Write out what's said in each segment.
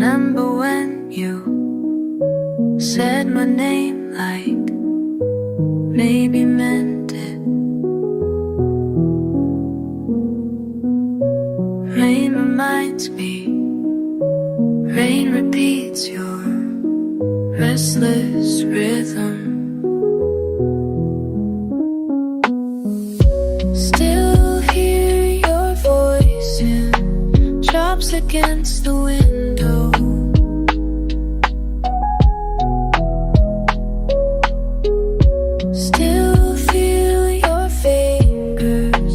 remember when you said my name like maybe meant it. Rain reminds me, rain repeats your restless rhythm. Still hear your voice in drops against the window. Still feel your fingers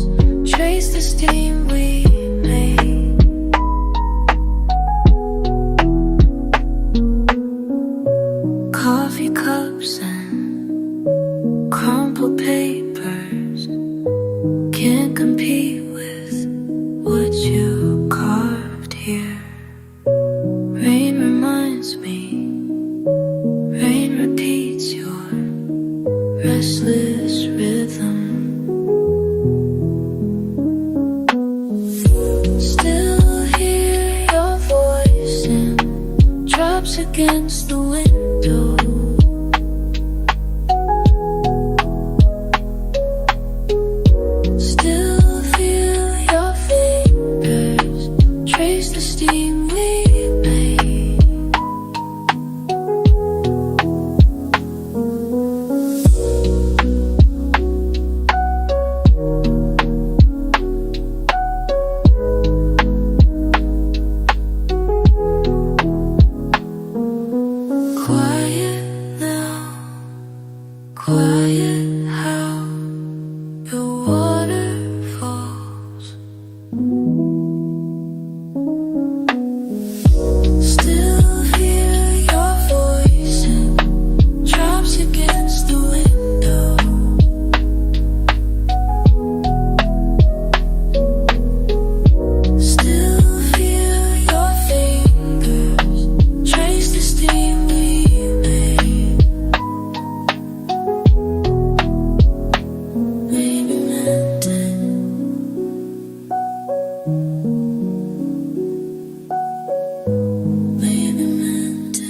trace the steam we made. Coffee cups and crumpled papers can't compete with what you carved here. Rain reminds me, rain repeats your restless rhythm. Still hear your voice in drops against the window. Still feel your fingers trace the steam we made. Quiet now, quiet how the water falls. Still hear your voice and drops against the window. Still feel your fingers trace the steam we made. Maybe meant it. Maybe meant it.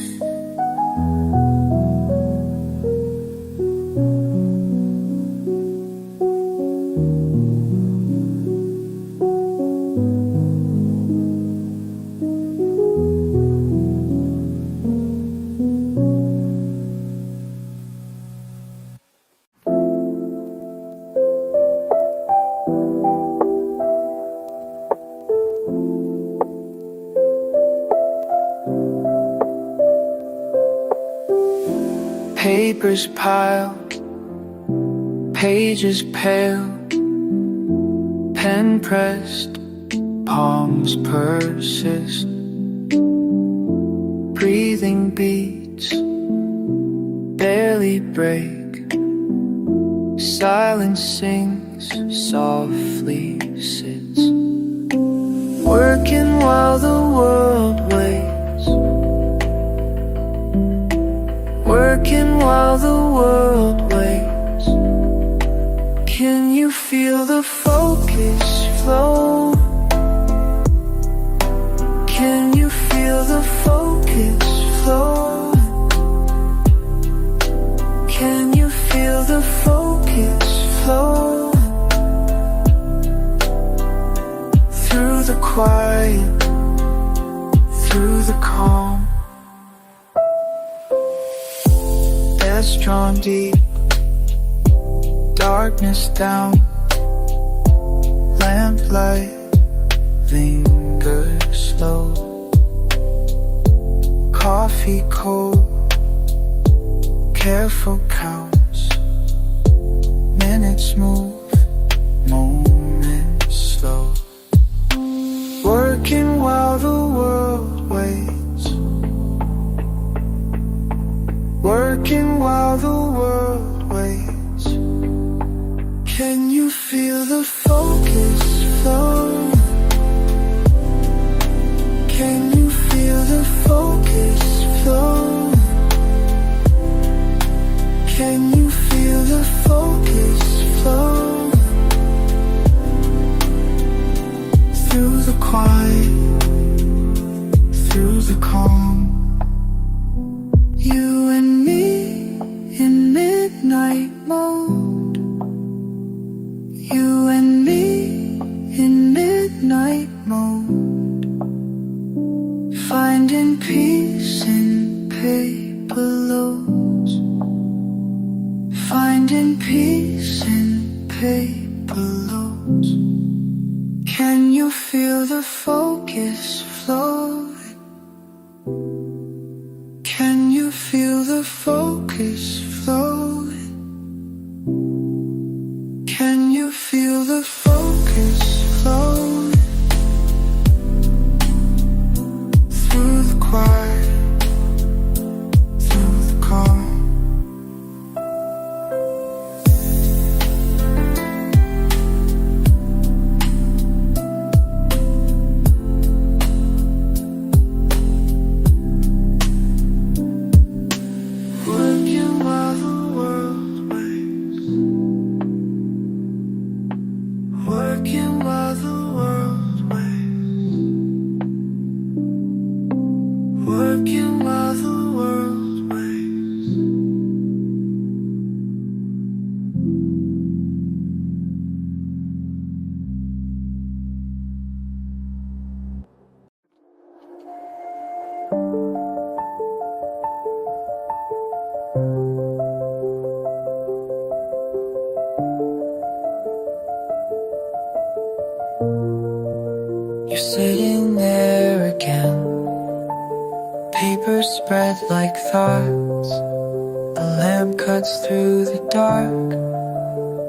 Papers piled, pages pale, pen pressed, palms persist. Breathing beats barely break. Silence sings, softly sits. Working while the world waits. Working while the world waits. Can you feel the focus flow? Can you feel the focus flow? Can you feel the focus flow? Through the quiet, through the calm. Breaths drawn deep, darkness down. Lamplight lingers slow. Coffee cold, careful counts. Minutes move, moments slow. Working while the world waits. Working while the world waits. Can you feel the focus flow? Can you feel the focus flow? Can you feel the focus flow? Through the quiet, through the calm. Finding peace in paper loads. Finding peace in paper loads. Can you feel the focus flowing? Can you feel the focus flowing? Can you feel the focus flowing? Through the quiet, through the calm. Working while the world waits. Working while the world waits. Working while the world waits. You're sitting there again. Paper spread like thoughts. A lamp cuts through the dark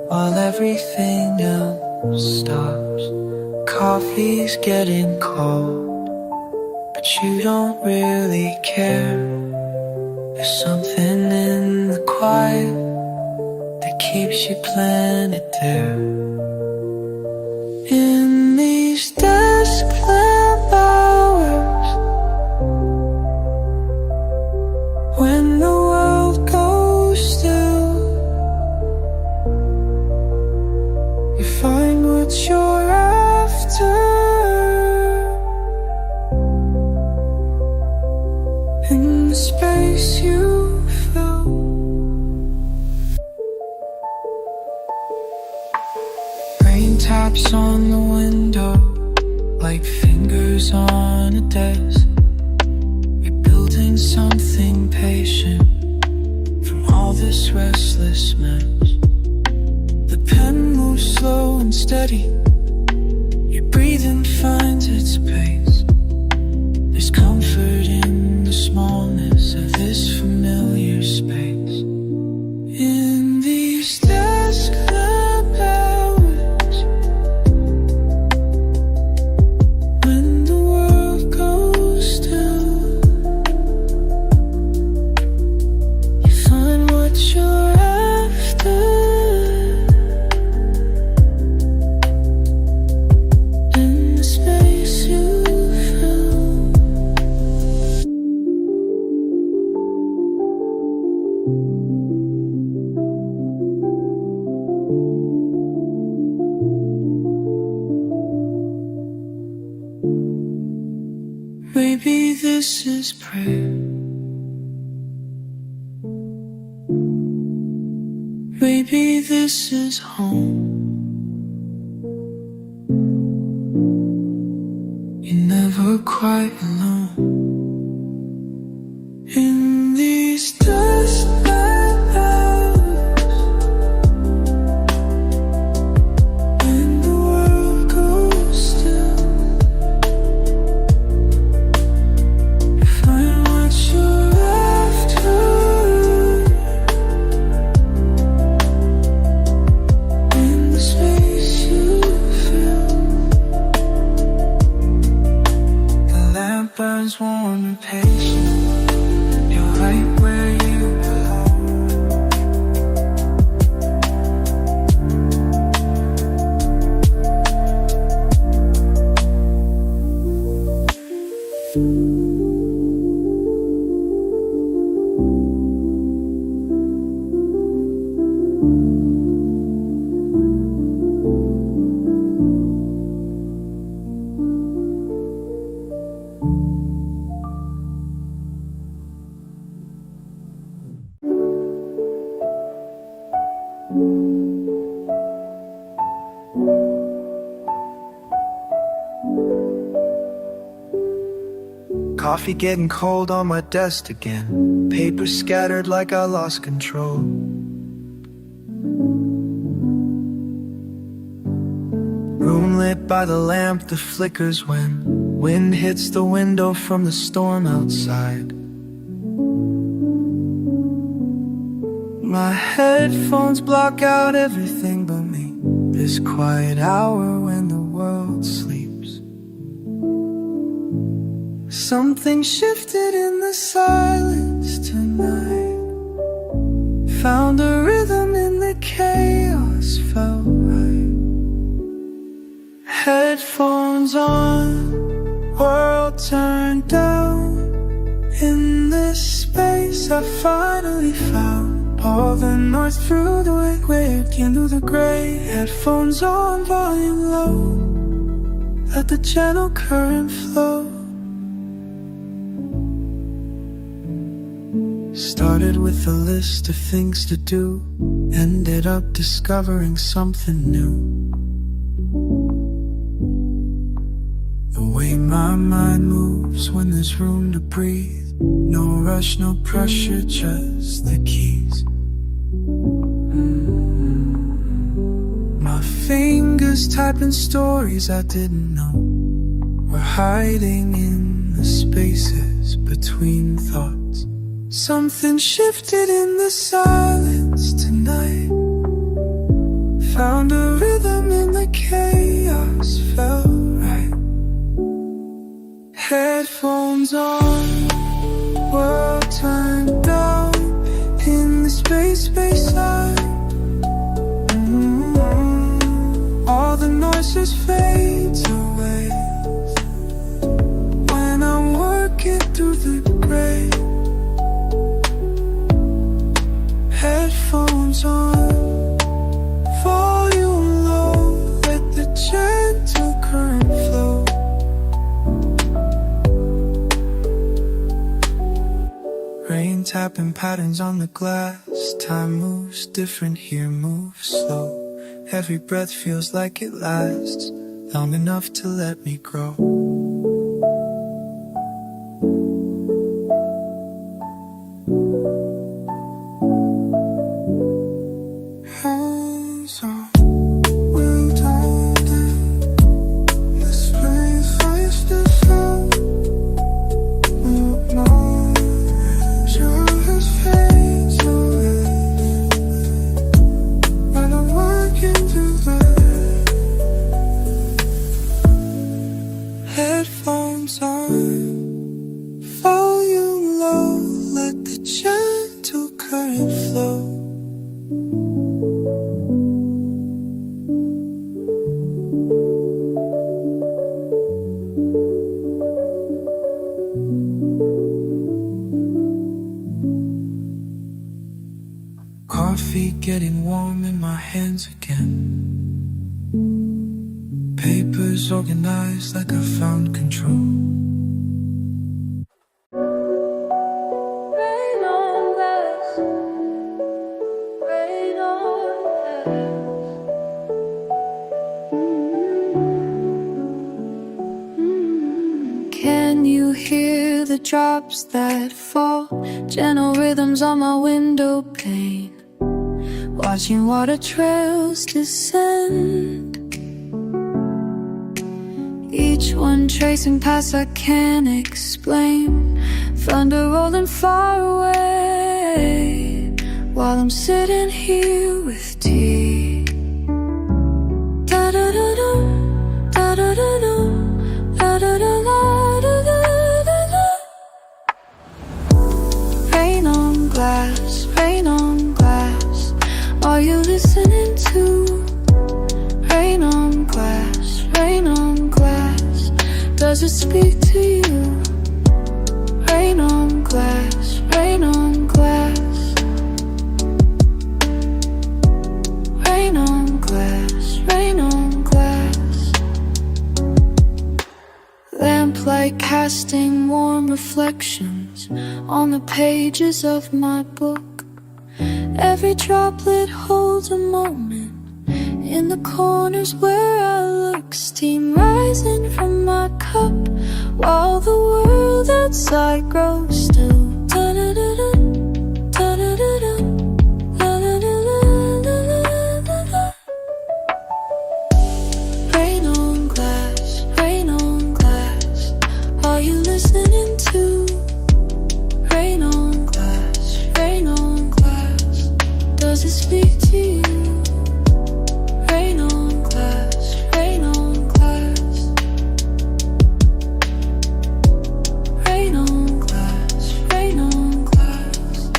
while everything else stops. Coffee's getting cold, but you don't really care. There's something in the quiet that keeps you planted there. In these desk lamp hours, when the world goes still, you find what you're after in the space you fill. Rain taps on the window like fingers on a desk. We're building something patient from all this restless mess. The pen moves slow and steady. Your breathing finds its pace. There's comfort in the smallness of this familiar space. In these desk lamp hours, when the world goes still, you find what you're after in the space you fill. Maybe this is prayer. Maybe this is home. You're never quite alone. In these dust hours, when the world goes still, you find what you're after in the space you fill. The lamp burns warm and patient. You're right where you belong. Coffee getting cold on my desk again. Paper scattered like I lost control. Room lit by the lamp that flickers when wind hits the window from the storm outside. My headphones block out everything but me. This quiet hour when the world sleeps. Something shifted in the silence tonight. Found a rhythm in the chaos, felt right. Headphones on, world turned down. In this space I finally found all the noise through the wind into the gray. Headphones on, volume low. Let the gentle current flow. Started with a list of things to do. Ended up discovering something new. The way my mind moves when there's room to breathe. No rush, no pressure, just the keys. My fingers typing stories I didn't know were hiding in the spaces between thoughts. Something shifted in the silence tonight. Found a rhythm in the chaos, felt right. Headphones on, world turned down. In the space side. All the noises fade away when I'm working through the gray. Headphones on, volume low. Let the gentle current flow. Rain tapping patterns on the glass. Time moves different here, moves slow. Every breath feels like it lasts long enough to let me grow. Hands on, we'll dive in this place face to face. No, just fades away when I'm working through the headphones on, volume low. Let the gentle current flow. Coffee getting warm in my hands again. Papers organized like I found control. Rain on glass, rain on glass. Can you hear the drops that fall? Gentle rhythms on my window pane. Watching water trails descend. Each one tracing paths I can't explain. Thunder rolling far away while I'm sitting here with tea. Da da da da, da da da da, da da da da da da da. Rain on glass, rain on glass. Are you listening to? Rain on glass, rain on glass. Does it speak to you? Rain on glass, rain on glass. Rain on glass, rain on glass. Lamplight casting warm reflections on the pages of my book. Every droplet holds a moment. In the corners where I look, steam rising from my cup, while the world outside grows still. Rain on glass, rain on glass. Are you listening to? Rain on glass, rain on glass. Does it speak to you? Rain on glass, rain on glass. Rain on glass, rain on glass.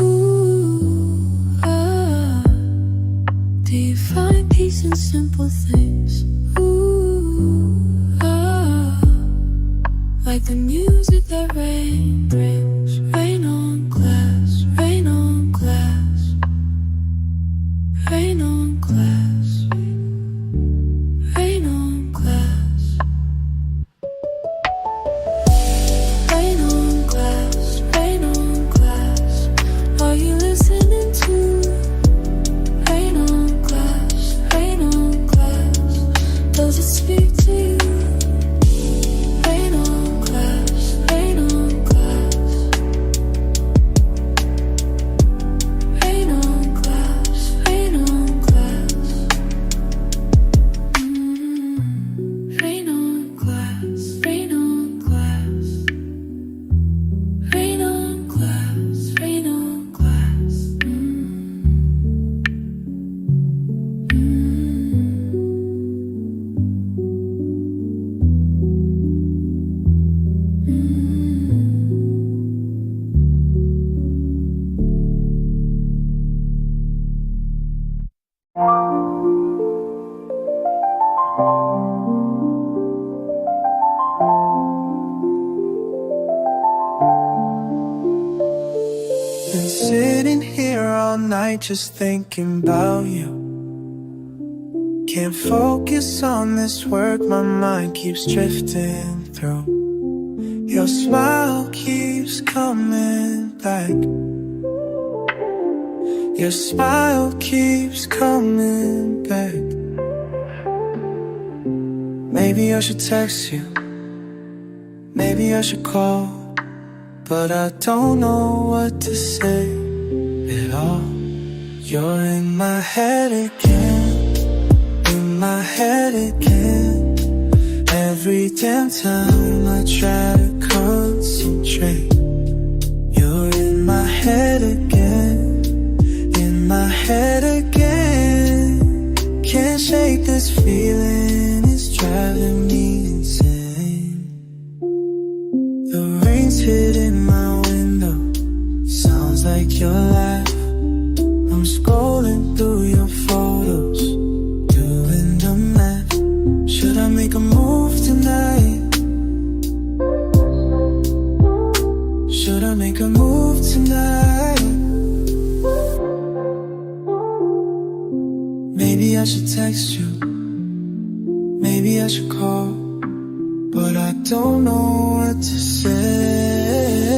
Ooh, ah. Do you find peace in simple things? Ooh, ah. Like the music that rain brings. Rain on glass, rain on glass. Rain on glass. Rain on glass. Rain on glass, rain on glass. Are you listening to? Rain on glass, rain on glass. Does it speak to you? Rain on glass, rain on glass. Rain on glass, rain on glass. Rain on glass, rain on glass. Rain on glass, rain on glass. Been sitting here all night just thinking about you. Can't focus on this work, my mind keeps drifting through. Your smile keeps coming back. Your smile keeps coming back. Maybe I should text you, maybe I should call, but I don't know what to say at all. You're in my head again, in my head again. Every damn time I try to concentrate, you're in my head again, in my head again. Can't shake this feeling, it's driving me insane. The rain's hitting my window, sounds like your laugh. I'm scrolling through your photos, doing the math. Should I make a move tonight? Should I make a move tonight? Maybe I should text you, maybe I should call, but I don't know what to say.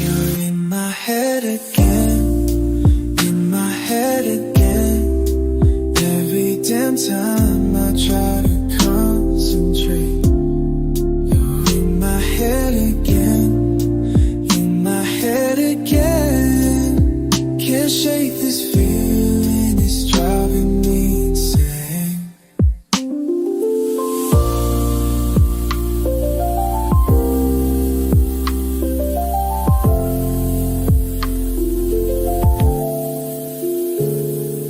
You're in my head again, in my head again. Every damn time I try to concentrate, you're in my head again, in my head again. Can't shake this feeling, it's driving me insane.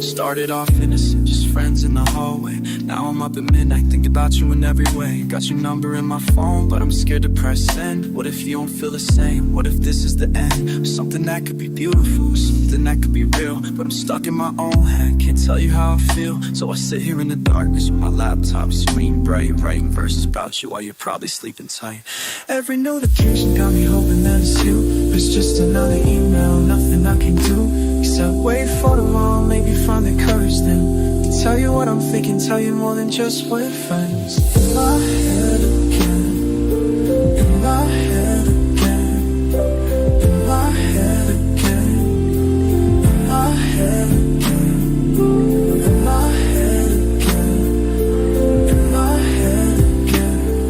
Started off innocent, just friends in the hallway. Now I'm up at midnight, think about you in every way. Got your number in my phone, but I'm scared to press send. What if you don't feel the same? What if this is the end? Something that could be beautiful, something that could be real, but I'm stuck in my own head, can't tell you how I feel. So I sit here in the darkness with my laptop screen bright, writing verses about you while you're probably sleeping tight. Every notification got me hoping that it's you, but it's just another email, nothing I can do except wait for tomorrow, maybe find the courage then to tell you what I'm thinking, tell you more than just we're friends. In my head again, in my head again, in my head again, in my head again, in my head again, in my head again.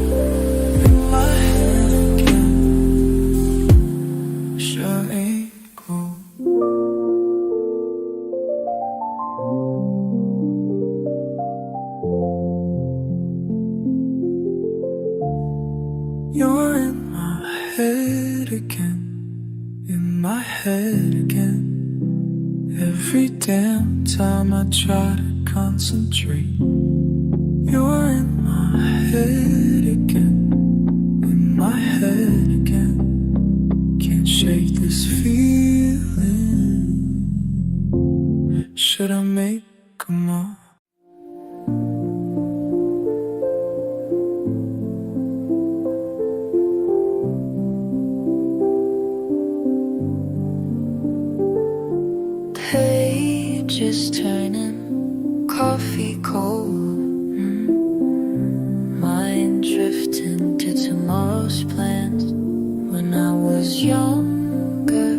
You're in my head again, in my head again. Every damn time I try to concentrate. You're in my head again, in my head again. Can't shake this feeling. Should I make a move? Pages turning, coffee cold, mind drifting to tomorrow's plans. When I was younger,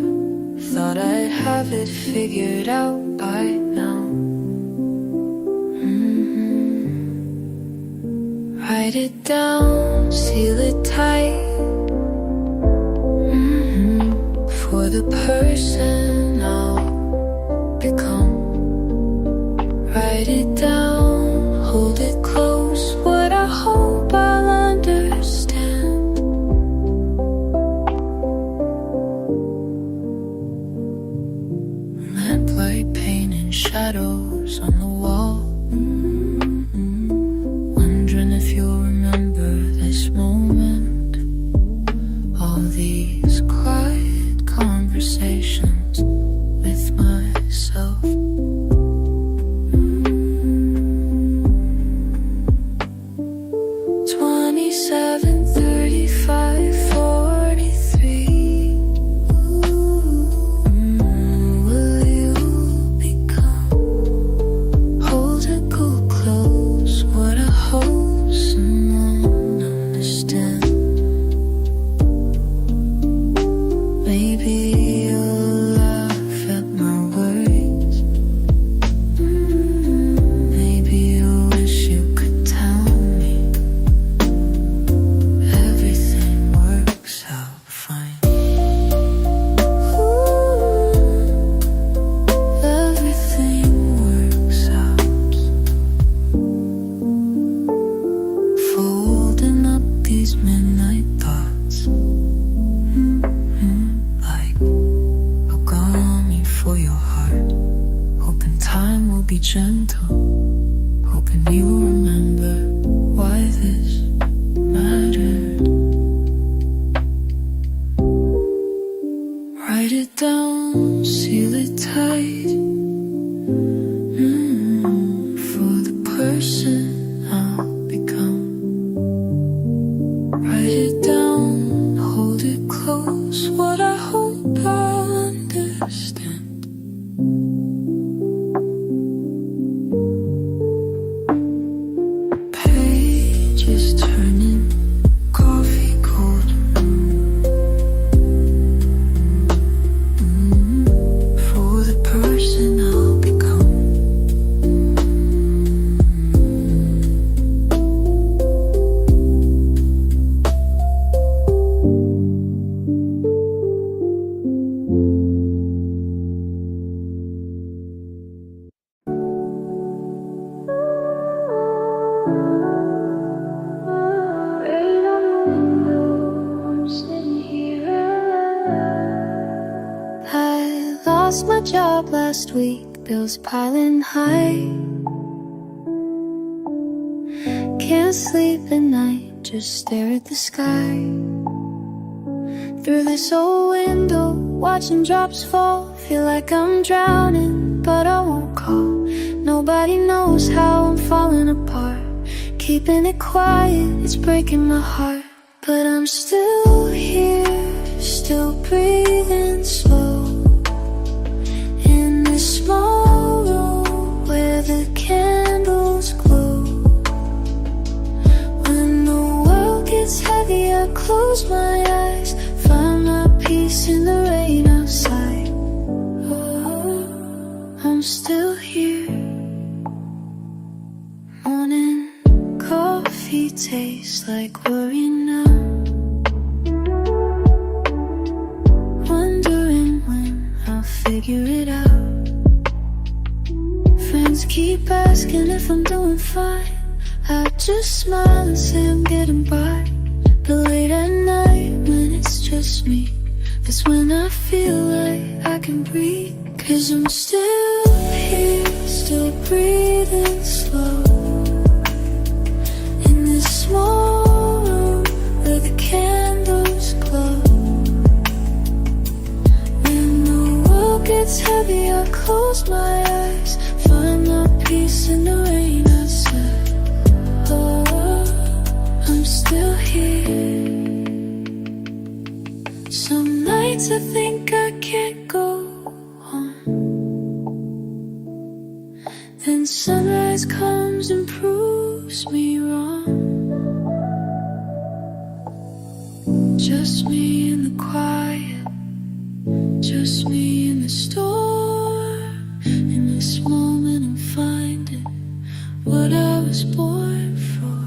thought I'd have it figured out by now. Write it down, seal it tight, for the person I'll become. Write it down, hold it close, what I hope I'll understand. Lamplight painting shadows on the wall. Wondering if you'll remember this moment. All these quiet conversations with myself. 27, 35, 43. Will you become? Hold it cool close, what I hope someone understands. Maybe you'll laugh at my words. Maybe you wish you could tell me everything works out fine. Everything works out. Folding up these midnight thoughts. Like origami for your heart. Hoping time will be gentle. Hoping you'll remember why this mattered. Write it down, seal it tight, for the person I'll become. Write it down, hold it close, what I hope I'll understand. Pages turning, coffee cold. For the person I'll become. Rain on the window, I'm sitting here. I lost my job last week, bills piling high. Can't sleep at night, just stare at the sky. Through this old window, watching drops fall. Feel like I'm drowning, but I won't call. Nobody knows how I'm falling apart. Keeping it quiet, it's breaking my heart. But I'm still here, still breathing slow. In this small room where the candles glow. When the world gets heavy, I close my eyes. Find my peace in the rain outside. Oh, I'm still here. Morning coffee tastes like worry now. Wondering when I'll figure it out. Friends keep asking if I'm doing fine. I just smile and say I'm getting by. But late at 'Cause I'm still here, still breathing slow in this small room where the candles glow. When the world gets heavy, I close my eyes, find my peace in the rain outside. Oh, I'm still here. Some nights I think I can't go on. Then sunrise comes and proves me wrong. Just me in the quiet, just me in the storm. In this moment I'm finding what I was born for.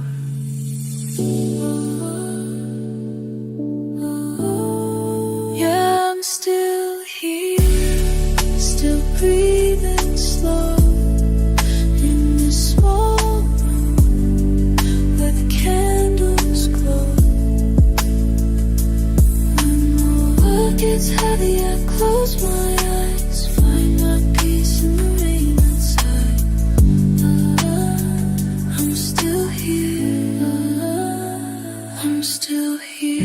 Yeah, I'm still here, still breathing slow in this small room where the candles glow. When the world gets heavy, I close my eyes, find my peace in the rain outside. I'm still here, I'm still here.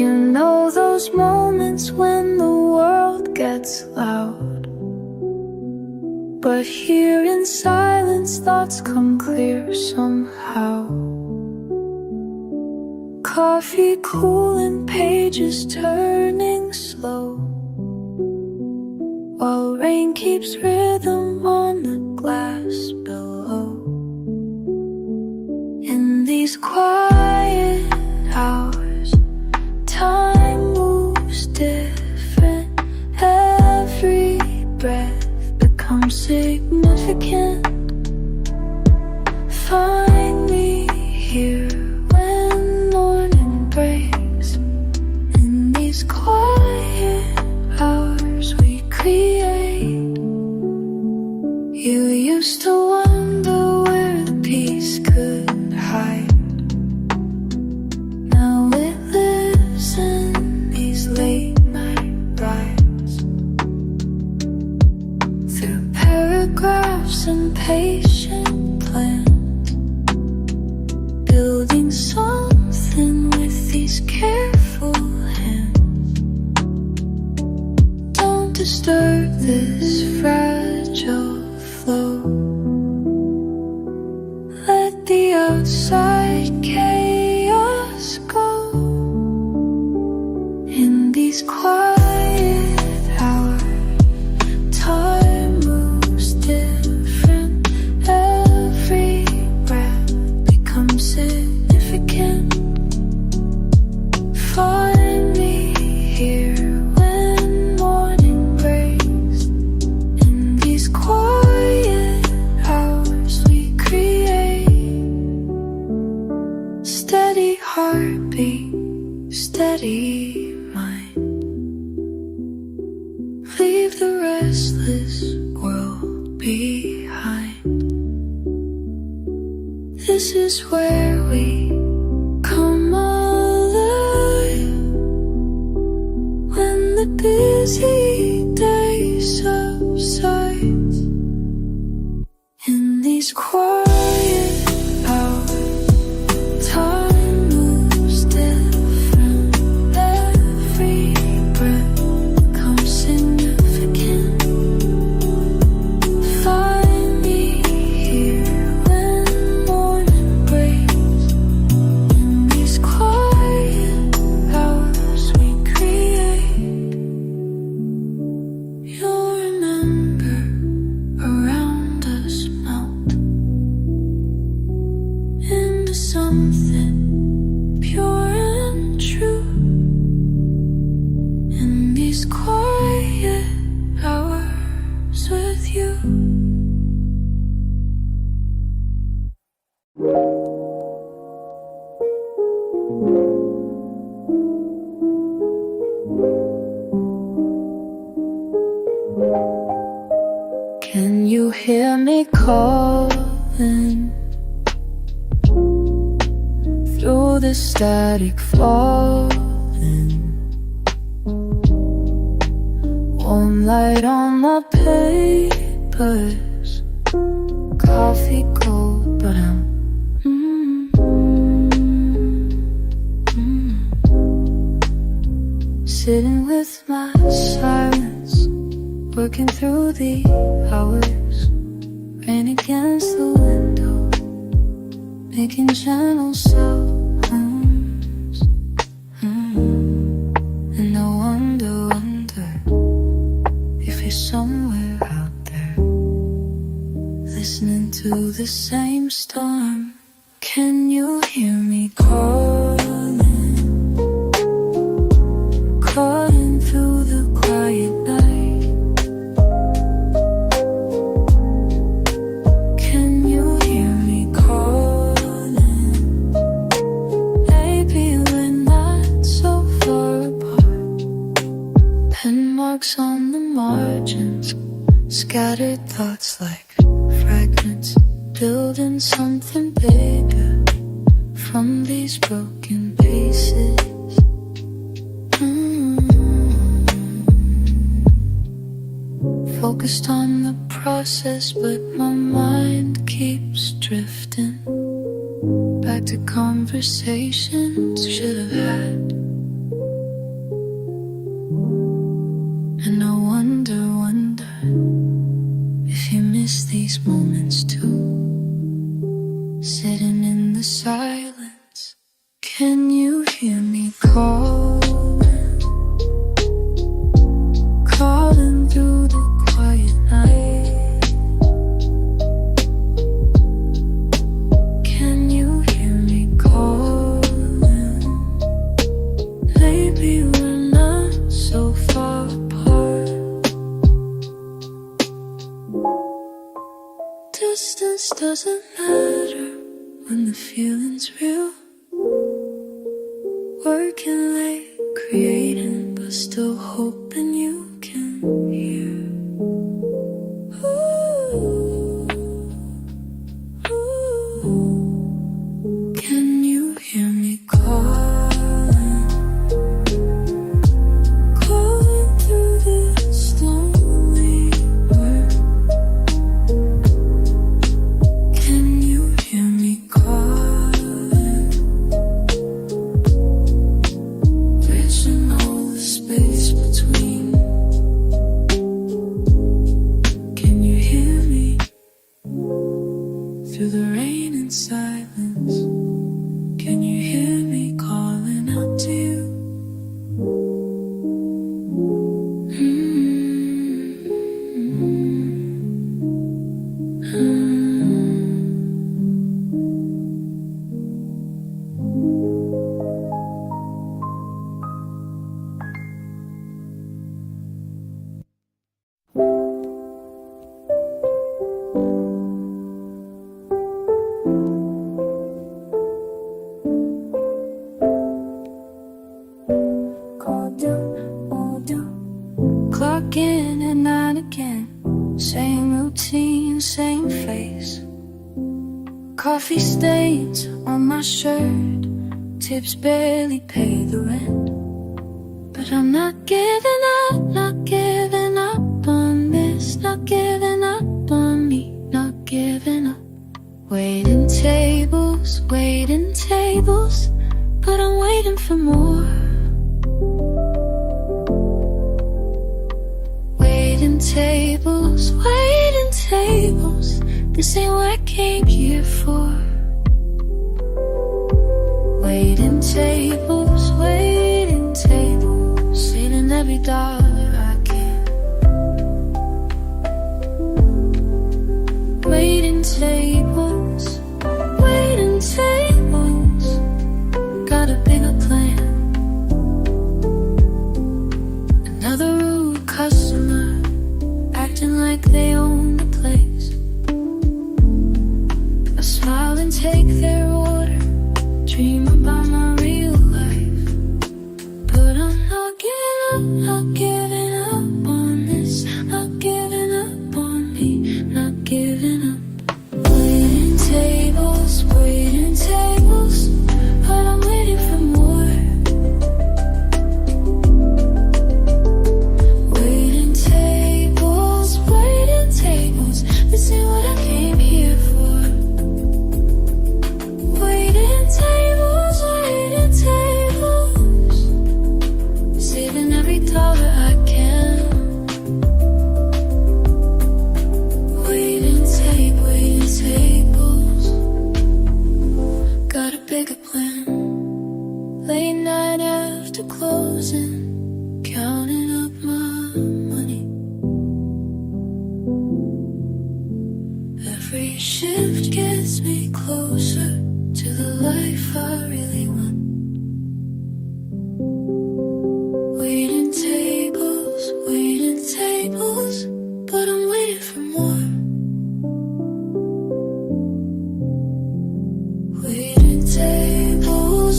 You know those moments when the world gets loud, but here in silence thoughts come clear somehow. Coffee cooling, pages turning slow, while rain keeps rhythm on the glass below. In these quiet hours, time moves different. Every breath becomes significant. Find me here when morning breaks. In these quiet hours we create. You used to wonder where the peace could hide. Now it lives in these late night rides, through paragraphs and patient plans, building something with these careful hands. Don't disturb this fragile flow. Let the outside chaos go. In these quiet hours, time moves different. Every breath becomes significant. Find me here when morning breaks. In these quiet hours we create. Steady heartbeat, steady mind. Leave the restless world behind. This is where we come alive. When the busy day subsides, in these quiet hours, time moves different. Every breath becomes significant. Find me here when morning breaks. In these quiet hours we create. Can you hear me calling through the static falling? Warm light on my papers, coffee cold, but I'm sitting with my silence, working through the hours, rain against the window, making gentle sounds. And I wonder if you're somewhere out there, listening to the same storm. Can you hear me calling, calling through the quiet night? Can you hear me calling? Maybe we're not so far apart. Pen marks on the margins, scattered thoughts like fragments, building something bigger from these broken pieces. Focused on the process, but my mind keeps drifting back to conversations should have had. And I wonder if you miss these moments too, sitting in the silence. Can you hear me calling, calling through the quiet night? Can you hear me calling? Maybe we're not so far apart. Distance doesn't matter when the feeling's real. Working late, creating, but still hoping you can hear. Can you hear me calling, calling through this lonely world? Can you hear me calling, bridging all the space between? Can you hear me through the rain and silence? Can you hear me calling out to you? Clock in at 9 again, same routine, same face. Coffee stains on my shirt, tips barely pay the rent. But I'm not giving up, not giving up on this, not giving up on me, not giving up. Waiting tables, but I'm waiting for more. Waiting tables, this ain't what I came here for. Waiting tables, saving every dollar I can. Waiting tables, got a bigger plan. Another rude customer, acting like they own the place. I smile and take their order, dream about my real life. But I'm not giving up on this, not Every shift gets me closer to the life I really want. Waiting tables, but I'm waiting for more. Waiting tables,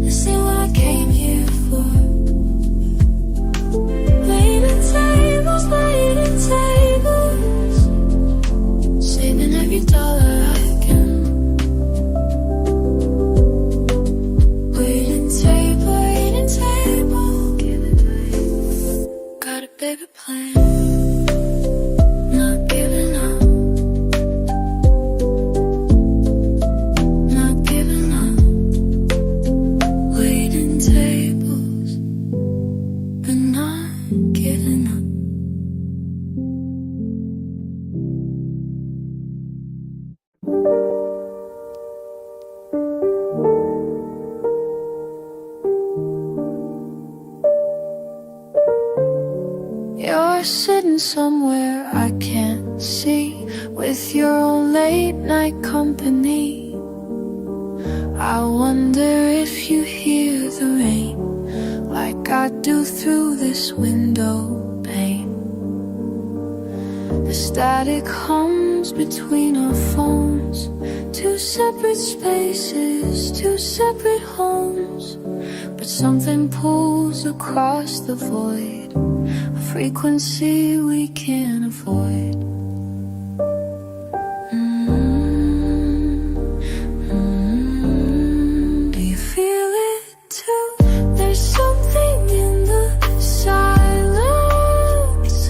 this ain't what I came here for. Waiting tables, saving every dollar I can. Waiting table, got a bigger plan. Not giving up, not giving up. Waiting tables, but not giving up. You're sitting somewhere I can't see, with your own late night company. I wonder if you hear the rain like I do through this window pane. The static hums between our phones, two separate spaces, two separate homes, but something pulls across the void, a frequency we can't avoid. Do you feel it too? There's something in the silence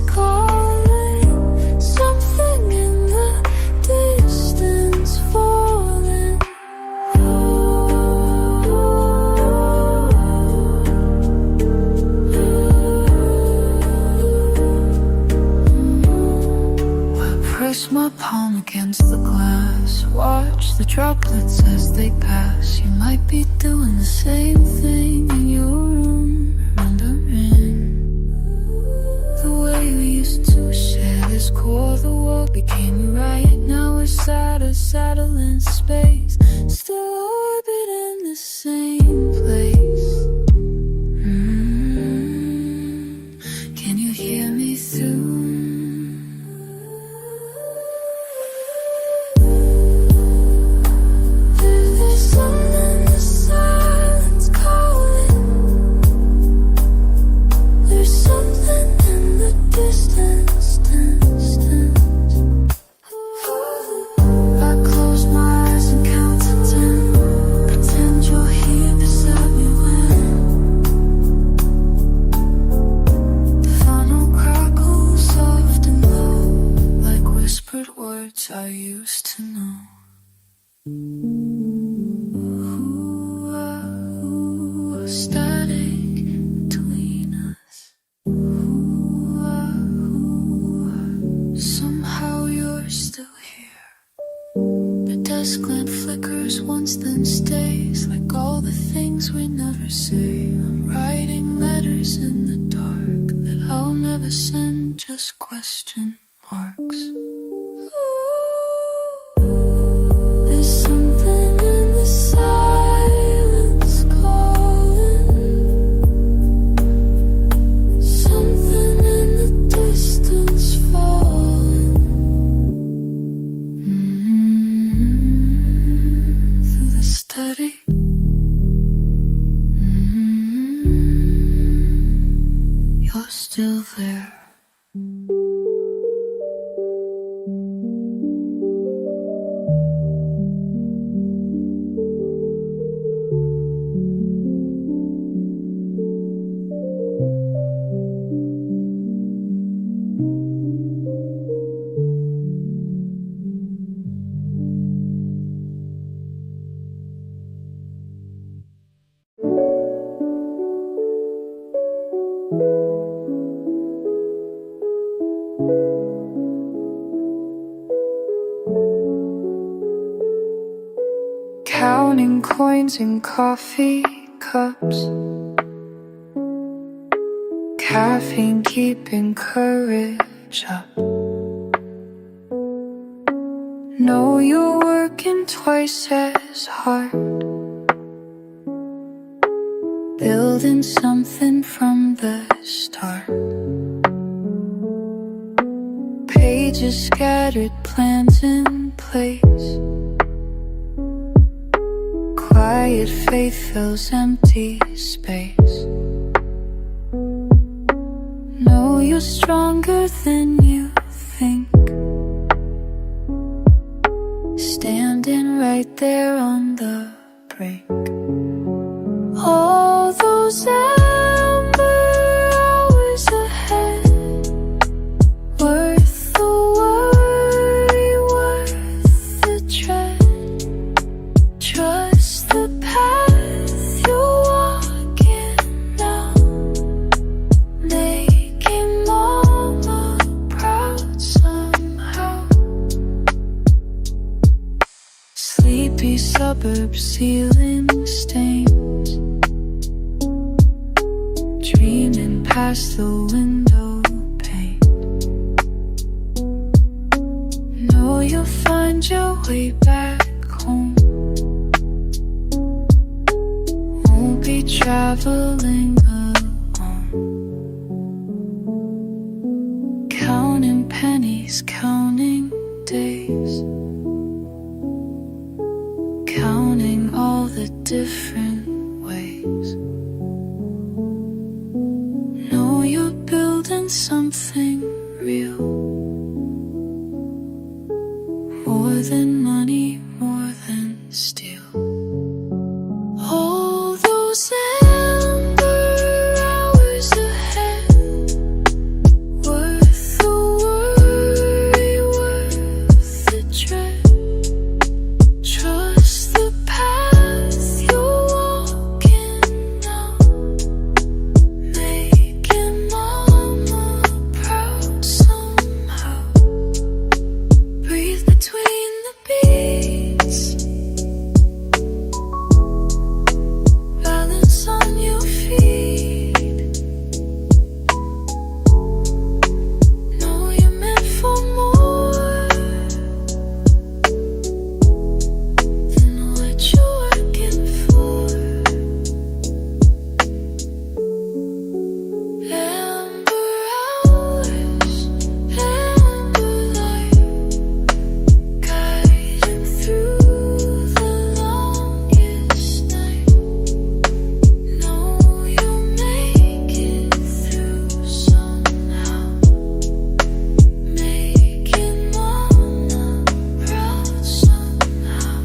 calling, something in the distance falling. I press my palm against the glass, watch the droplets as they pass. You might be doing the same thing in your room, remembering the way we used to share this core. The world became right. Now we're side to side in space, still orbiting the same place. Can you hear me through? There's something in the silence calling. There's something in the distance. I close my eyes and count to 10. Pretend you're here beside me when the final crackles soft and low, like whispered words I used to know. Static between us. Somehow you're still here. The desk lamp flickers once then stays, like all the things we never say. I'm writing letters in the dark that I'll never send, just question marks. There's something in the silence calling, something in the distance falling. Through the study, you're still there. Counting coins in coffee cups, caffeine keeping courage up. Know you're working twice as hard, building something from the start. Pages scattered, plans in place. Quiet faith fills empty space. Know you're stronger than you think, standing right there on the brink. All those amber hours ahead, worth the worry, worth the dread. Trust the path you're walking now, making mama proud somehow. Sleepy suburb ceiling stains, dreaming past the window pane. Know you'll find your way back home, won't be traveling alone. Counting pennies, counting days, counting all the different ways. Know you're building something real, more than money, more than steel. All those amber hours ahead, worth the worry, worth the dread. Trust the path you're walking now, making mama proud somehow. Breathe between the beats, balance on your feet. Know you're meant for more than what you're working for. Amber hours, amber light, guiding through the longest night. Know you'll make it through somehow, making mama proud somehow.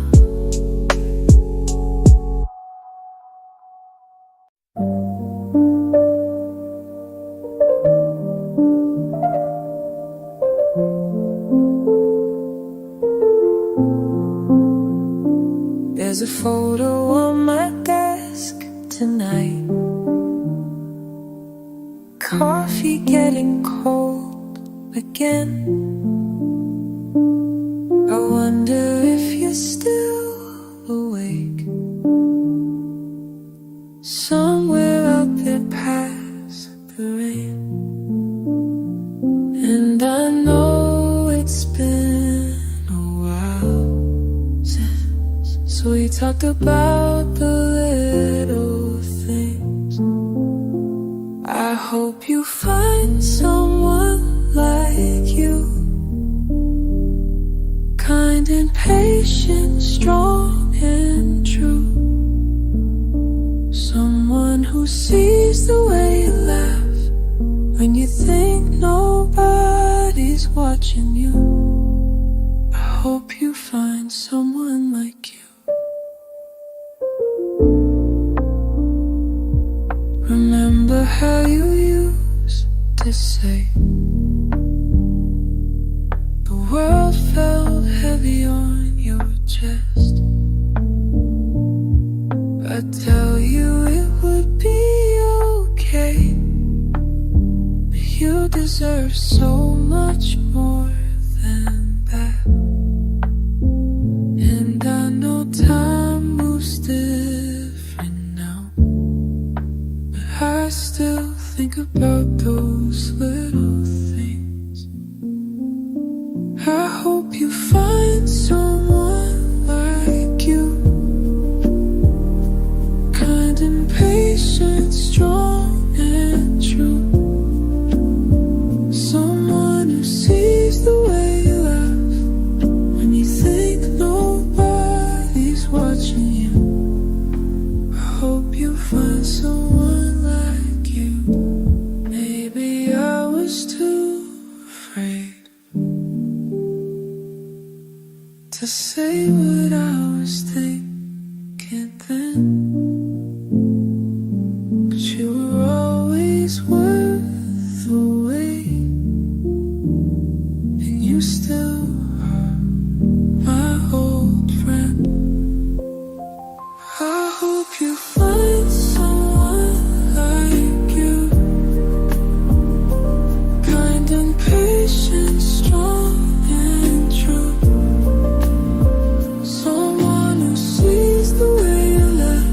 There's a photo on my desk tonight, coffee getting cold again. I wonder if you're still awake, somewhere out there past the rain. And I know it's been a while since, so we talked about the little things. I hope you find someone like you, kind and patient, strong and true. Someone who sees the way you laugh when you think nobody's watching you. I hope you find someone like you. Remember how you used to say the world felt heavy on your chest. I tell you it would be okay, but you deserve so much more than that. And I know time moves different now, but I still think about those little things. I hope you find so was too afraid to say what I was thinking then. But you were always worth the wait, and you still are my old friend. I hope you find someone like you, kind and patient, strong and true. Someone who sees the way you laugh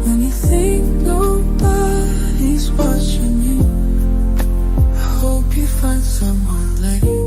when you think nobody's watching you. I hope you find someone like you.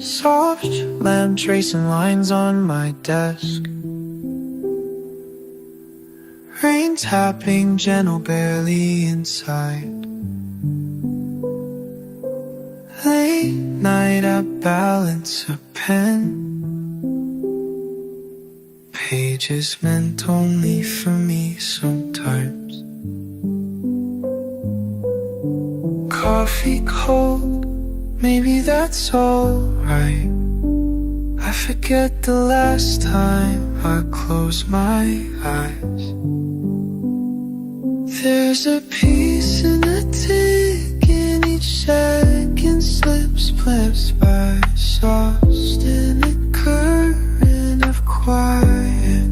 Soft lamp tracing lines on my desk, rain tapping gentle barely inside. Late night I balance a pen, pages meant only for me sometimes. Coffee cold, maybe that's alright. I forget the last time I closed my eyes. There's a piece in a tick, and each second slips by, lost in a current of quiet,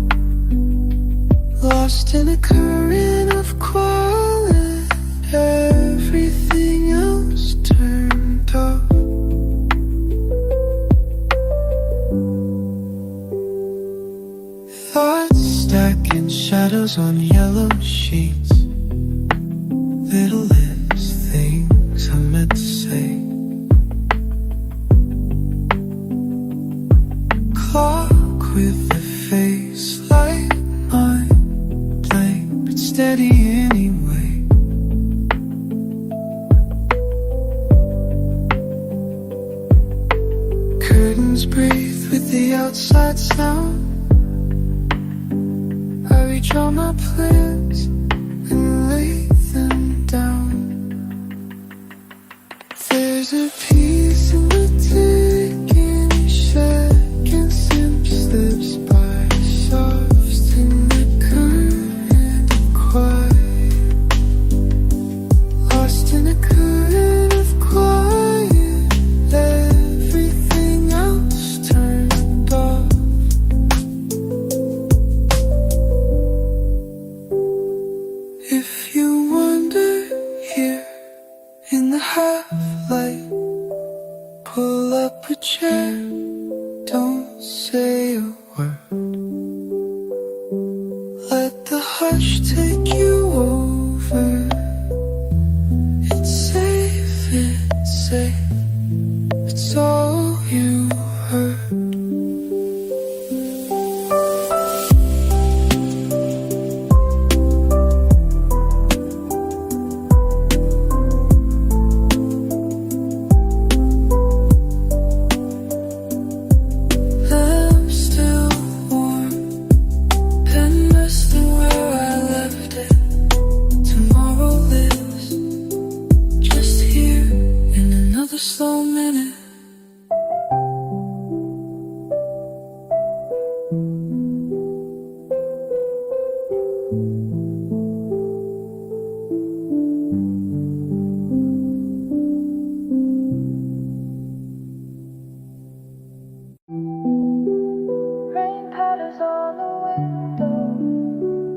lost in a current of quiet. Everything else turned off. Thoughts stacking shadows on yellow sheets, littlest things I meant to say. Clock with a face like mine, blank but steady anyway. Curtains breathe with the outside sound. I redraw my plans and lay them down. There's a piece in the tick, and each second slips by, soft in the current of quiet, lost in a current of quiet. Everything else turned off. If you wander here in the half-light, pull up a chair, don't say a word. Let the hush take you over. It's safe, it's all you heard. Lamp still warm, pen resting where I left it. Tomorrow lives just here in another slow minute. Rain patters on the window,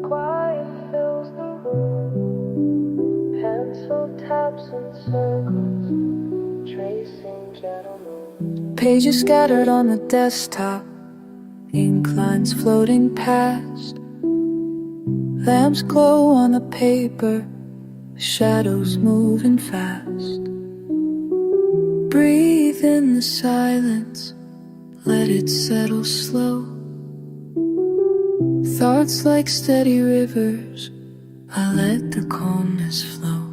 quiet fills the room. Pencil taps and circles, tracing gentle moves. Pages scattered on the desktop, ink lines floating past. Lamps glow on the paper, shadows moving fast. Breathe in the silence, let it settle slow. Thoughts like steady rivers, I let the calmness flow.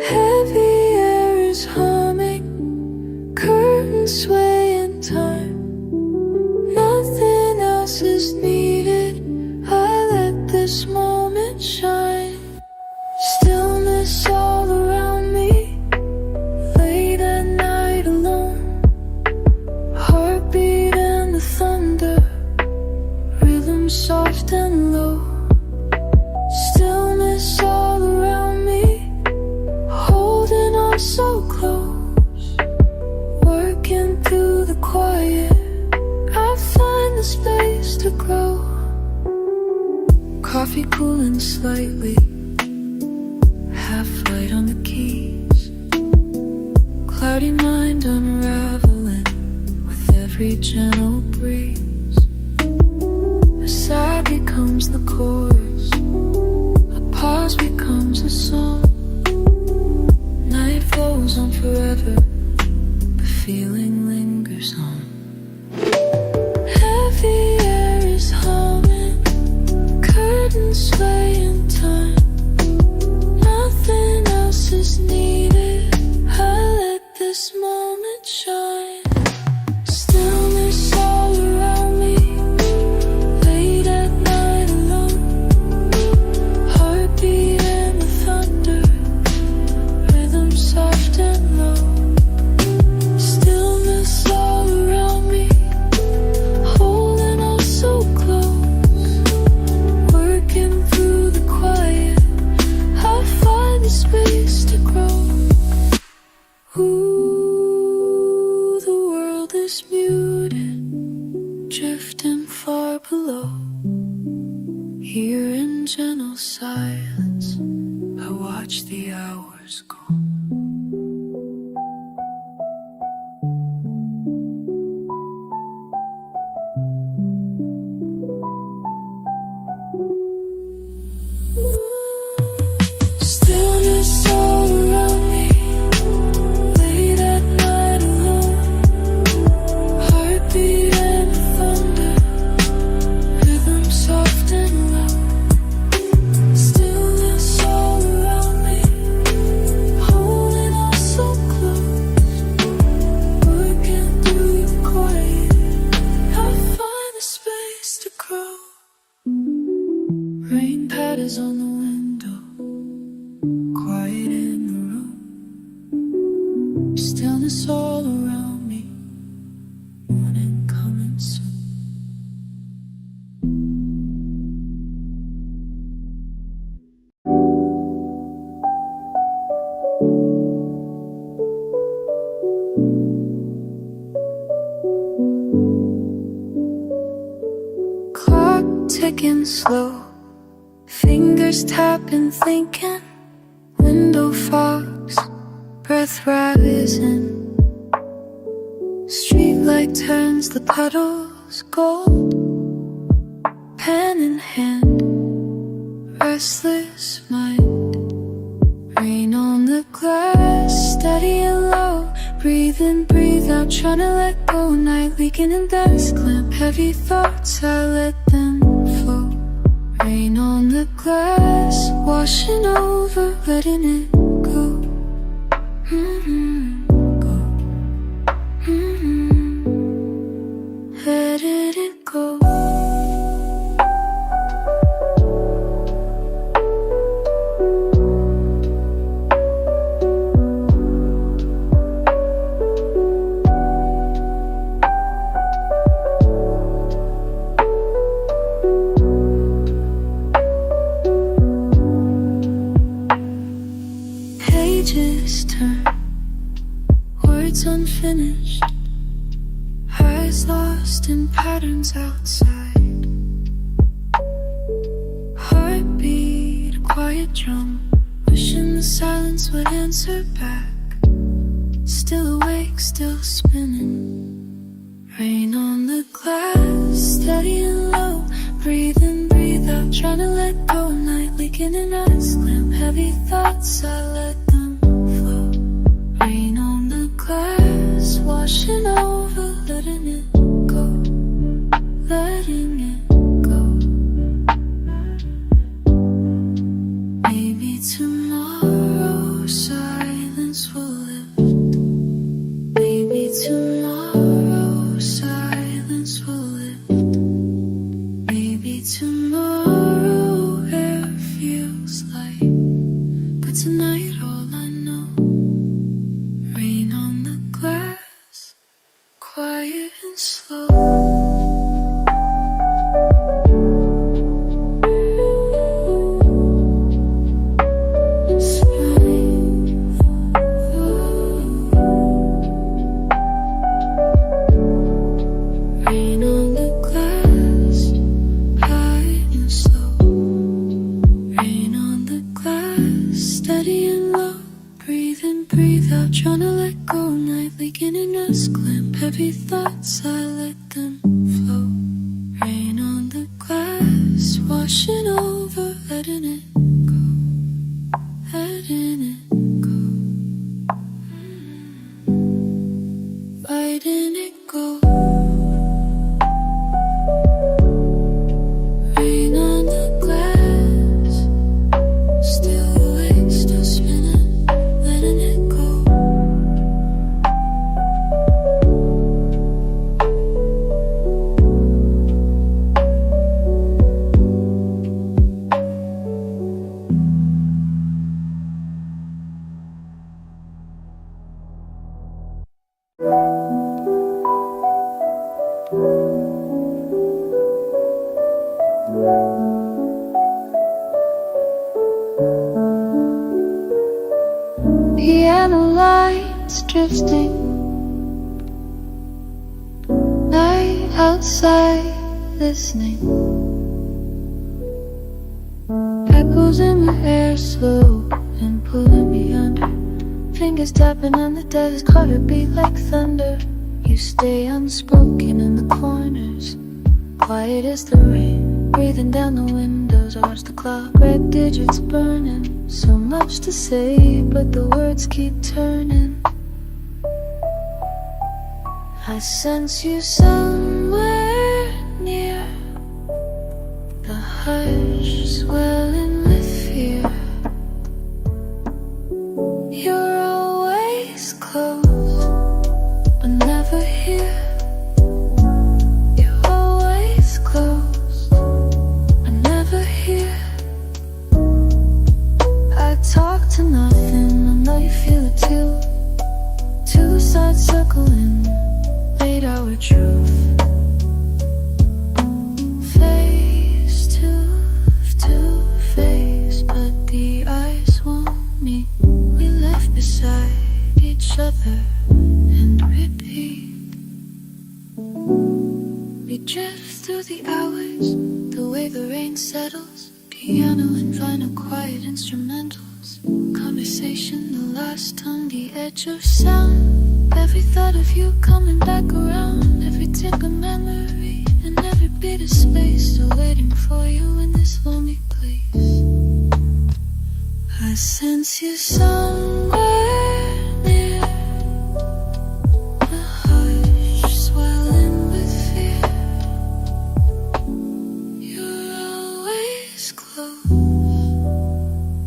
Heavy air is humming, curtains sway in time. Nothing else is needed, I let this moment shine. Stillness all around me, late at night alone. Heartbeat and the thunder, rhythm soft and low. Stillness all around me, holding on so close. Working through the quiet, I find the space to grow. Coffee cooling slightly, half light on the keys. Cloudy mind unraveling with every gentle breeze. A sigh becomes the chorus, a pause becomes a song. Night flows on forever, the feeling lingers on. Heavy air is humming, curtains sway in time. Nothing else is needed, I let this moment shine. Stillness all around me, late at night alone. Heartbeat and the thunder, rhythm soft and low. Stillness all around me, holding on so close. Working through the quiet, I find the space to grow. Ooh, the world is muted, drifting far below. Here in gentle silence, I watch the hours go. Stillness all around me, late at night alone. Heartbeat and thunder, rhythm soft and low. Stillness all around me, holding on so close. Working through the quiet, I find the space to grow. Rain patters on the window, quiet in the room. Stillness all around me, morning coming soon. Clock ticking slow, fingers tapping, thinking. Window fogs, breath rising. Streetlight turns the puddles gold. Pen in hand, restless mind. Rain on the glass, steady and low. Breathe in, breathe out, trying to let go. Night leaking in desk lamp, heavy thoughts, I let them flow. Rain on the glass, washing over, letting it go. Go. Letting it go. Pages turn, words unfinished, eyes lost in patterns outside. Heartbeat, a quiet drum, wishing the silence would answer back. Still awake, still spinning, Rain on the glass, steady and low. Breathe in, breathe out, trying to let go. Night leaking in ice, lamp heavy thoughts, I let them flow. Rain on the glass, washing over, letting it go, letting it go. Maybe tomorrow silence will lift. Maybe tomorrow silence will lift. Maybe tomorrow air feels light, but tonight all I know. Rain on the glass, quiet and slow. Rain on the glass, high and slow. Rain on the glass, steady and low. Breathe in, breathe out, tryna let go. Night leaking in us, clamp heavy thoughts, I let them flow. Rain on the glass, washing over, letting it go, letting it go. Letting it go. Rain on the glass, still waves still spinning, letting it go. Piano lights drifting, night outside listening. Echoes in the air, slow and pulling me under. Fingers tapping on the desk, heartbeat like thunder. You stay unspoken in the corners, quiet as the rain. Breathing down the windows, watch the clock, red digits burning. So much to say, but the words keep turning. I sense you somewhere near, the hush swelling with fear. You're always close, but never here. You're always close, but never here. I talk to nothing, I know you feel it too. Two sides circling, 8-hour truth. Face to face, but the eyes won't meet. We left beside each other and repeat. We drift through the hours, the way the rain settles. Piano and vinyl, quiet instrumentals. Conversation, the last on the edge of sound. Every thought of you coming back around. Every tick a memory, and every bit of space. Still waiting for you in this lonely place. I sense you somewhere near, the hush swelling with fear. You're always close,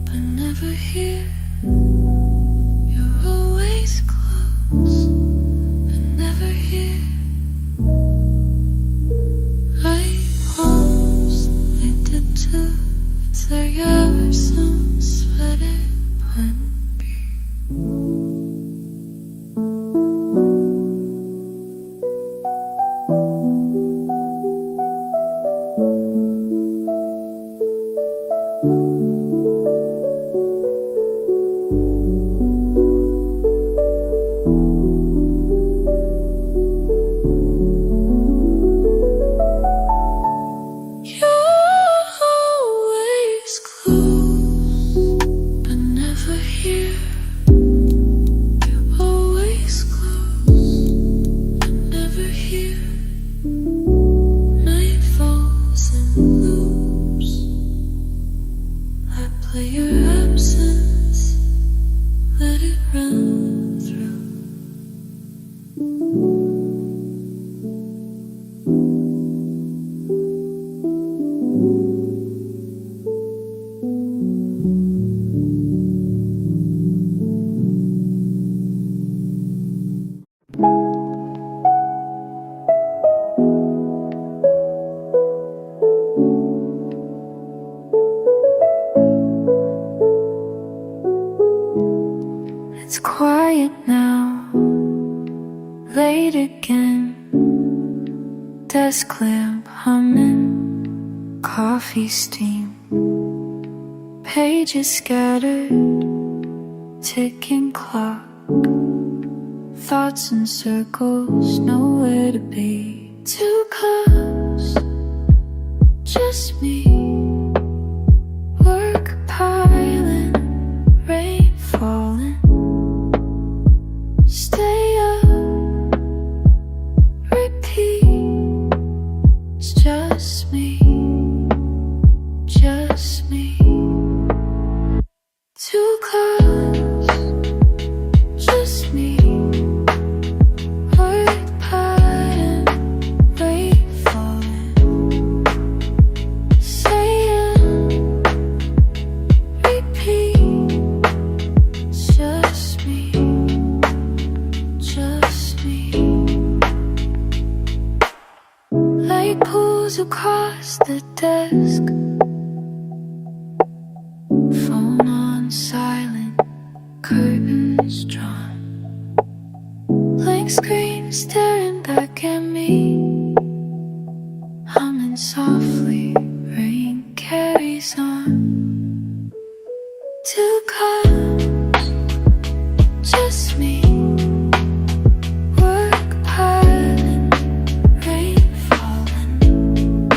but never here. You're always close, but never here. I almost lit to the yours some sweater one beat. You're always close. Let your absence, let it run through. It's quiet now, late again. Desk lamp humming, coffee steam. Pages scattered, ticking clock. Thoughts in circles, nowhere to be. Too close, just me. Work piling, rain falling. Stay up, repeat. It's just me, just me. Too close, just me. Work piling, rain falling. Saying, repeat. It's just me, just me. Light pulls across the desk. Phone on silent, curtains drawn. Blank screen staring back at me. Humming softly, rain carries on. Too close, just me. Work piling, rain falling.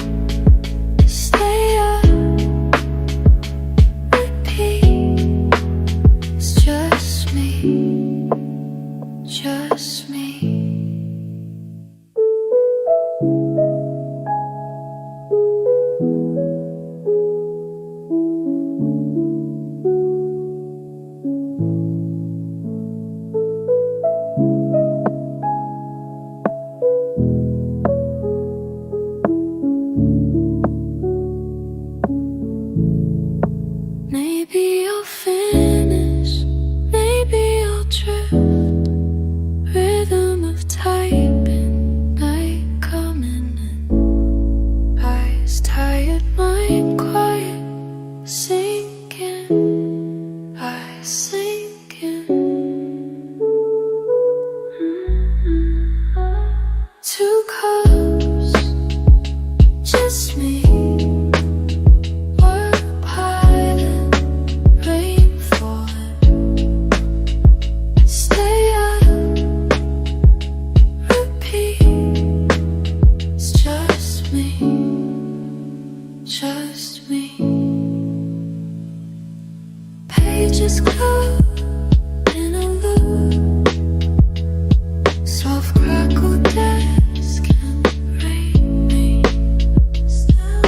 Stay up, repeat. It's just me, just me. Maybe I'll finish, maybe I'll drift. Rhythm of typing, night coming in. Eyes tired, mind quiet, sinking. Eyes sinking. Too close, just me. Work piling, rain falling. Stay up, repeat. It's just me, just me. Pages close in a loop. Soft crackle desk and rain still.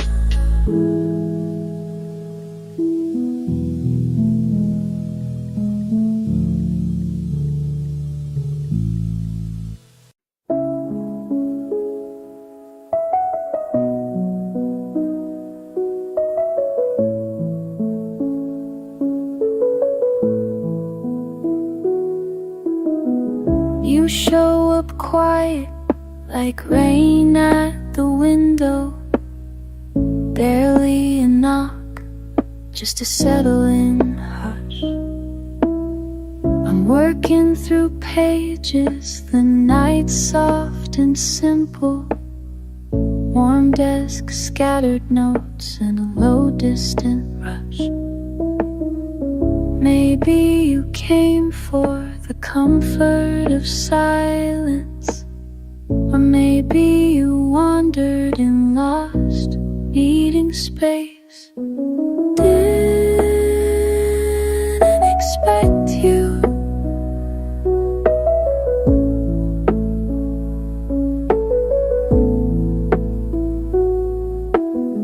You show up quiet like rain at the window. Barely a knock, just to settle in hush. I'm working through pages, the night's soft and simple. Warm desk, scattered notes, and a low distant rush. Maybe you came for the comfort of silence, or maybe you wandered and lost, needing space. Didn't expect you.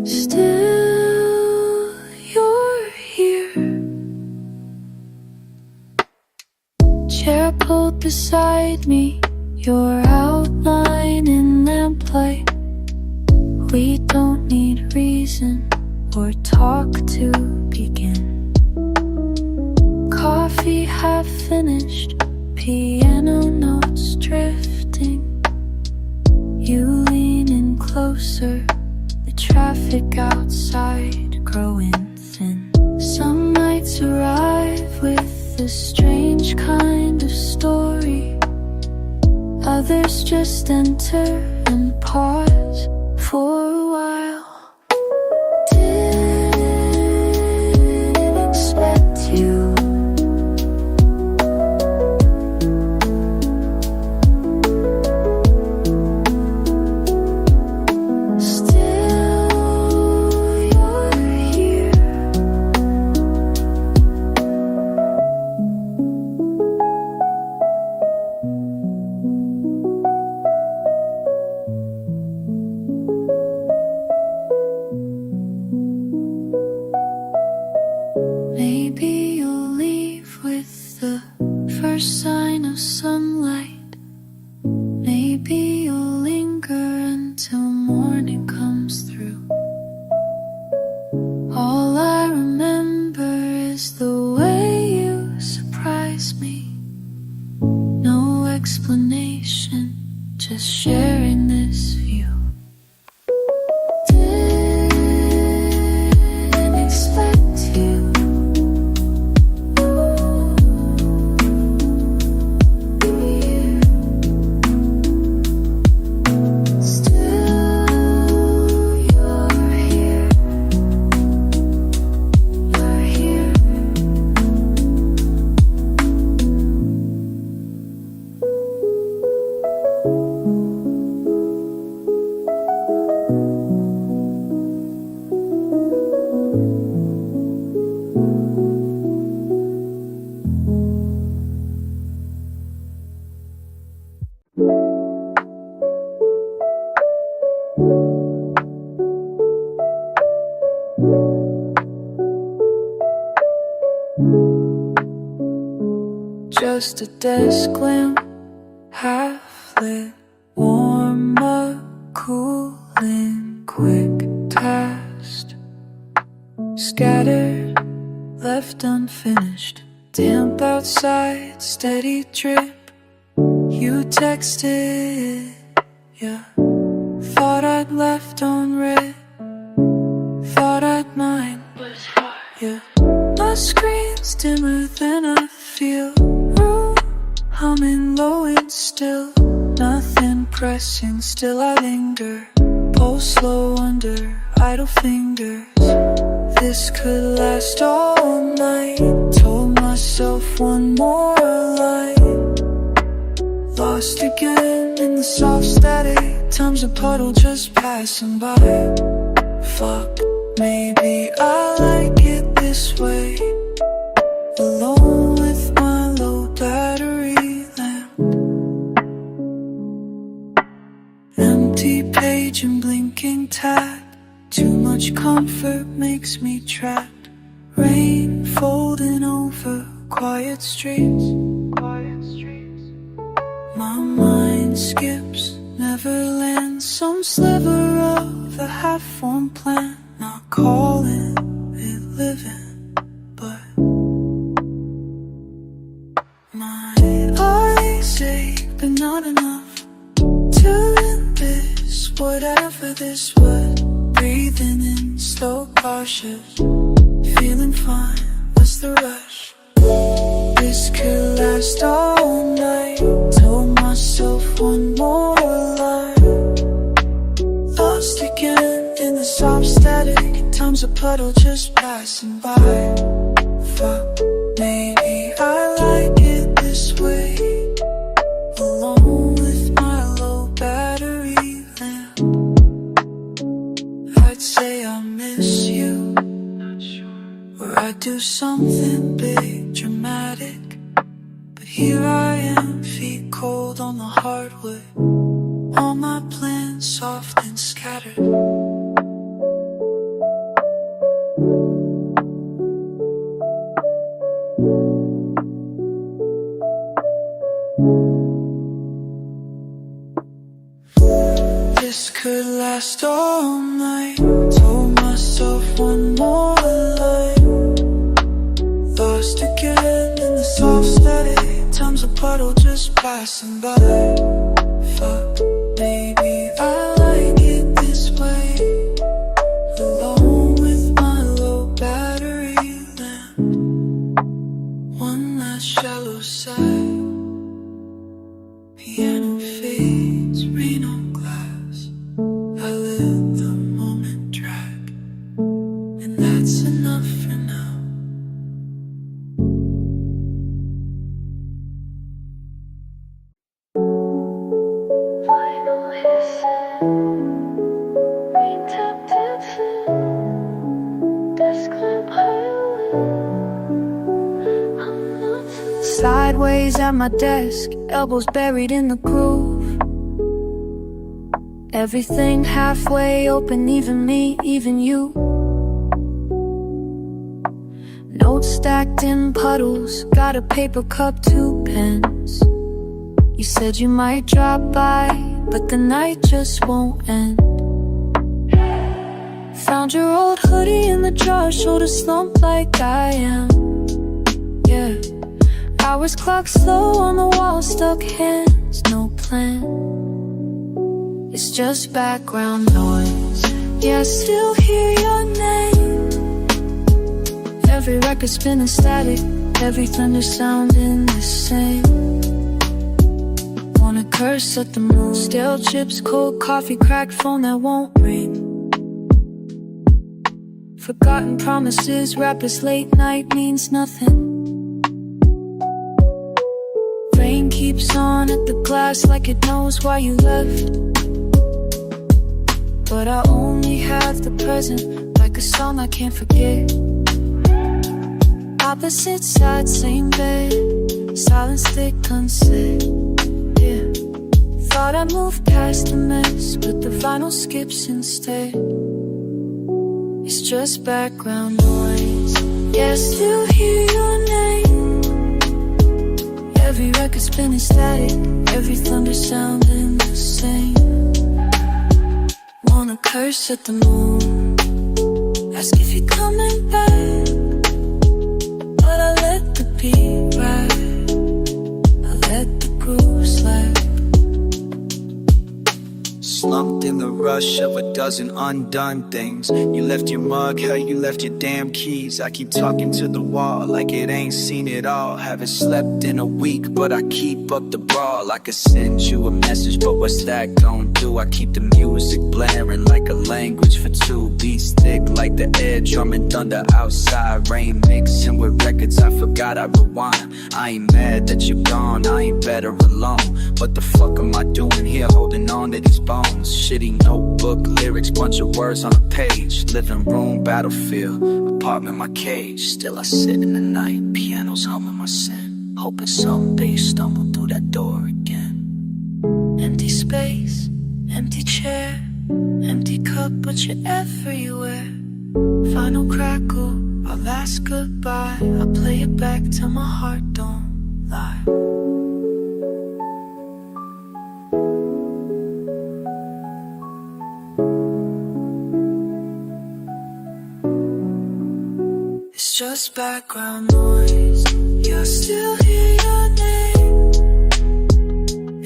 Still, you're here. beside me, your outline in lamplight. We don't need reason or talk to begin. Coffee half finished, piano notes drifting. You lean in closer, the traffic outside growing thin. Some nights arrive with a strange kind of story. Others just enter and pause for a while. Didn't expect you. Maybe you'll leave with the first sign of sunlight. Maybe you'll linger until morning comes through. All I remember is the way you surprise me. No explanation, just sharing this view. Didn't expect you. Just a desk lamp, half lit, warm up, cooling, quick task. Scattered, left unfinished, damp outside, steady drip. You texted, yeah. Thought I'd left unread, thought I'd mind, yeah. My screen's dimmer than I feel. Humming low and still, nothing pressing, still I linger. Pulse slow under idle fingers. This could last all night. Told myself one more line. Lost again in the soft static. Time's a puddle just passing by. Fuck, maybe I like it this way. Alone with my low battery. Empty page and blinking tab. Too much comfort makes me trapped. Rain folding over quiet streets. My mind skips, never lands. Some sliver of a half-formed plan. Not calling it living, but my eyes ache, but not enough to end this, whatever this was. Breathing in slow cautious, feeling fine, what's the rush? This could last all night. Told myself one more line. Lost again in the soft static. Time's a puddle just passing by. Fuck, maybe I like it this way. Alone with my low battery lamp. I'd say I miss you, or I'd do something big, dramatic. But here I am, feet cold on the hardwood. All my plans soft and scattered. could last all night. Told myself one more line. Lost again in the soft static. Time's a puddle just passing by. Fuck, maybe I like it this way. Alone with my low battery lamp. One last shallow sigh. Piano fades, rain on glass. I let the moment drag, and that's enough for now. Final hissing, rain tap dancing, desk lamp howling. I'm not sideways at my desk, elbows buried in the groove. Everything halfway open, even me, even you. Notes stacked in puddles, got a paper cup, 2 pens. You said you might drop by, but the night just won't end. Found your old hoodie in the drawer, shoulder slump like I am. Yeah, hours clock slow on the wall, stuck hands, no plan. It's just background noise. Yeah, I still hear your name. Every record spinning static, every thunder sounding the same. Wanna curse at the moon, stale chips, cold coffee, cracked phone that won't ring. Forgotten promises, rappers late night means nothing. Rain keeps on at the glass like it knows why you left. But I only have the present, like a song I can't forget. Opposite sides, same bed, silence thick, unsaid. Yeah, thought I moved past the mess, but the vinyl skips instead. It's just background noise. Yeah, I still hear your name. Every record spinning static, every thunder sounding the same. Wanna curse at the moon, ask if you're coming back, but I let the beat ride, I let the groove slap. Slumped in the rush of a dozen undone things. You left your mug, hell, you left your damn keys. I keep talking to the wall like it ain't seen it all. Haven't slept in a week, but I keep up the brawl. I could send you a message, but what's that gon' do? I keep the music blaring like a language for two. Beats thick like the air, drumming thunder outside. Rain mixing with records, I forgot I rewind. I ain't mad that you're gone, I ain't better alone. What the fuck am I doing here, holding on to these bones? Shitty notebook lyrics, bunch of words on a page. Living room, battlefield, apartment, my cage. Still I sit in the night, piano's humming my sin, hoping someday you stumble through that door again. Empty space, empty chair, empty cup, but you're everywhere. Final crackle, our last goodbye. I play it back till my heart don't lie. It's just background noise. Yeah, I still hear your name.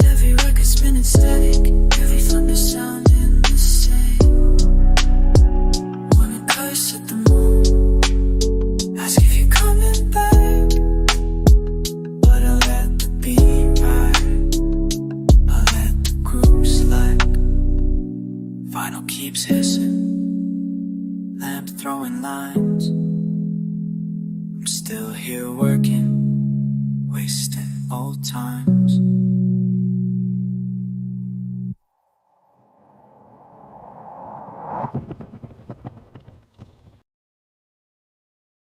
Every record spinning static, every thunder sounding the same. Wanna curse at the moon, ask if you're coming back, but I let the beat ride, I let the groove slack. Vinyl keeps hissing, lamp throwing lines. I'm still here working, wasting old times.